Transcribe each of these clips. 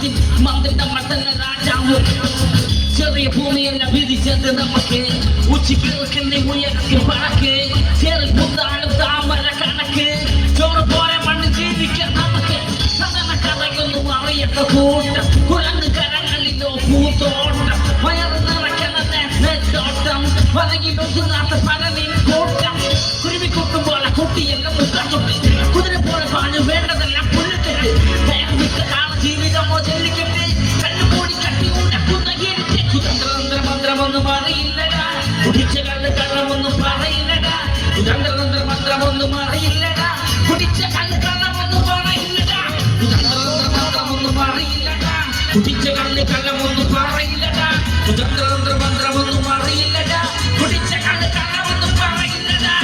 മന്ത്രി നമ്മൾ തന്നെ രാജാവ് ചെറിയ ഭൂമിയല്ല വിധിച്ചത് നമുക്ക് ഉച്ചക്കിഴക്കുന്ന ഉയരത്തിൽ പറക്ക് ചെറു പുത്താനും താമര കണക്ക് ചോറ് പോലെ മണ്ണ് ജീവിക്കാൻ നമുക്ക് സാധാരണ കഥയൊന്നും അറിയത്ത കൂട്ടം കുരങ്ങ് കരങ്ങളിലോ പൂത്തോട്ടം വയറ് നിറയ്ക്കുന്ന നെറ്റോട്ടം വലകിലൊതുങ്ങാത്ത പലനിൻ കൂട്ടം കുരുവി കൊട്ടുമ്പോൾ കുട്ടിയെല്ലാം മുട്ടൊട്ട് കുതിര പോലെ പാഞ്ഞു വേണ്ടതെല്ലാം പുല്ലിട്ടിട്ട് ജീവിതമോ ജല്ലിക്കെട്ട് കണ്ണുകൂടി കട്ടി ഉണ്ടാക്കുന്ന മന്ത്രമൊന്നും അറിയില്ലടാ കുടിച്ച കള്ളമൊന്നും പറയില്ലടാ മന്ത്രമൊന്നും അറിയില്ലടാ കുടിച്ച കള്ളമൊന്നും പറയില്ലടാ മന്ത്രമൊന്നും അറിയില്ലടാ കുടിച്ച കള്ളമൊന്നും പറയില്ലടാ മന്ത്രമൊന്നും അറിയില്ലടാ കുടിച്ച കള്ളമൊന്നും പറയില്ലടാ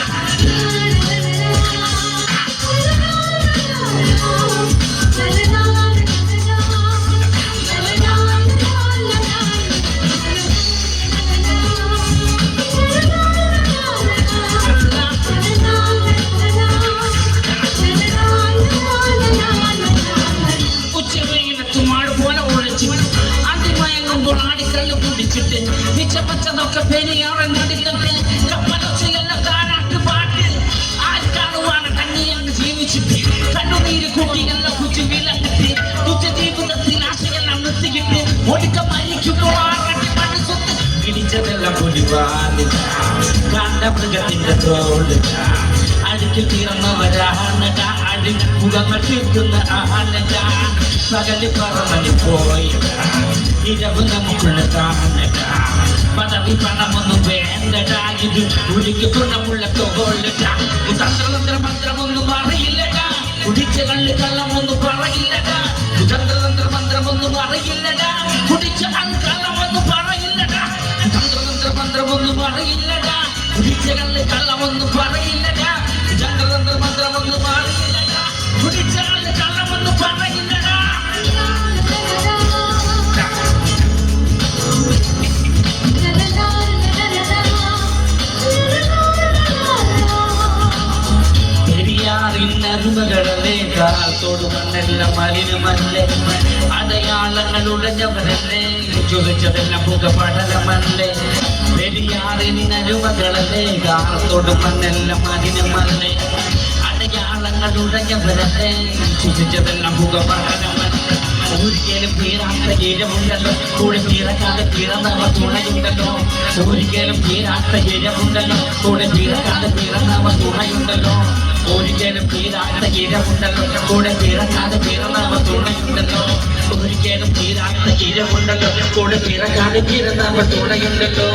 കുടിച്ചിട്ട് മിച്ചപ്പച്ചതൊക്കെ പെരിയാറെ നടിത്തിട്ട് കപ്പലൊച്ചയെല്ലാം താരാട്ട് പാട്ട് ആർക്കാണുവാണ് കണ്ണിയാണ് ജീവിച്ചിട്ട് കണ്ണുനീര് കുട്ടിയെല്ലാം കുച്ചു വിലക്കിട്ട് തുച്ഛ ജീവിതത്തിൽ ആശയെല്ലാം നിർത്തിക്കിട്ട് ഒടുക്ക മരിക്കുമ്പോൾ ആറട്ടി മണ്ണ് സ്വത്ത് പിടിച്ചതെല്ലാം പൊടിവാലില്ല കണ്ട മൃഗത്തിന്റെ തോളില്ല അടുക്കിൽ തീർന്നവരാണക അടി മുഖങ്ങൾ തീർക്കുന്ന ആനക പകല് പറമണി പോയി ഇരവ് നമുക്കുള്ള കാണുന്നട പദവി പണമൊന്നും വേണ്ടടാ ഇത് ഉരുക്ക് ഗുണമുള്ള തോളിടാ തന്ത്രതന്ത്ര മന്ത്രമൊന്നും അറിയില്ലടാ കുടിച്ച കള്ളമൊന്നും പറയില്ലടാ തന്ത്രതന്ത്ര മന്ത്രമൊന്നും അറിയില്ലടാ കുടിച്ച കള്ളമൊന്നും പറയില്ലടാ തന്ത്രതന്ത്ര മന്ത്രമൊന്നും അറിയില്ലടാ കുടിച്ച കള്ളമൊന്നും പറയില്ലടാ തന്ത്രതന്ത്ര മന്ത്രമൊന്നും അറിയില്ലടാ കുടിച്ച കള്ളമൊന്നും പറയില്ലടാ അരുമകളല്ലേ കാത്തോട് മണ്ണെല്ലാം മലിനമല്ലേ അടയാളങ്ങൾ ഉടഞ്ഞവരല്ലേ ചോദിച്ചതെല്ലാം പുകപടലമല്ലേ പെരിയാറിനരുമകളല്ലേ കാത്തോട് മണ്ണെല്ലാം മലിനമല്ലേ അടയാളങ്ങൾ ഉടഞ്ഞവരല്ലേ ചോദിച്ചതെല്ലാം പുകപടലമല്ലേ ഒരിക്കലും തീരാത്ത ഇരമുണ്ടല്ലോ കൂടെ തീരക്കാതെ തീർന്നവർ തുണയുണ്ടല്ലോ ഒരിക്കലും തീരാത്ത ഇരമുണ്ടല്ലോ കൂടെ തീരക്കാതെ തീർന്നവർ തുണയുണ്ടല്ലോ ഒരിക്കലും തീരാത്ത ഇരമുണ്ടല്ലോ കൂടെ തീരക്കാതെ തീർന്നവർ തുണയുണ്ടല്ലോ ഒരിക്കലും തീരാത്ത ഇരമുണ്ടല്ലോ കൂടെ തീരക്കാതെ തീർന്നവർ തുണയുണ്ടല്ലോ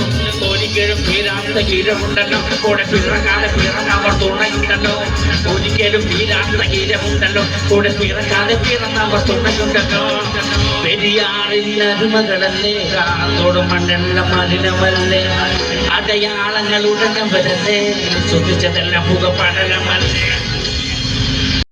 ഒരിക്കലും തീരാത്ത ഇരമുണ്ടല്ലോ കൂടെ തീരക്കാതെ തീർന്നവർ തുണയുണ്ടല്ലോ ഒരിക്കലും തീരാത്ത ഇരമുണ്ടല്ലോ കൂടെ തീരക്കാതെ തീർന്നവർ തുണയുണ്ടല്ലോ പെരിയാറിന്റെ അരുമകളല്ലേ കാത്തോട് മണ്ണെല്ലാം മലിനമല്ലേ അടയാളങ്ങൾ ഉടഞ്ഞവരല്ലേ ശ്രദ്ധിച്ചതെല്ലാം പുകപടലമല്ലേ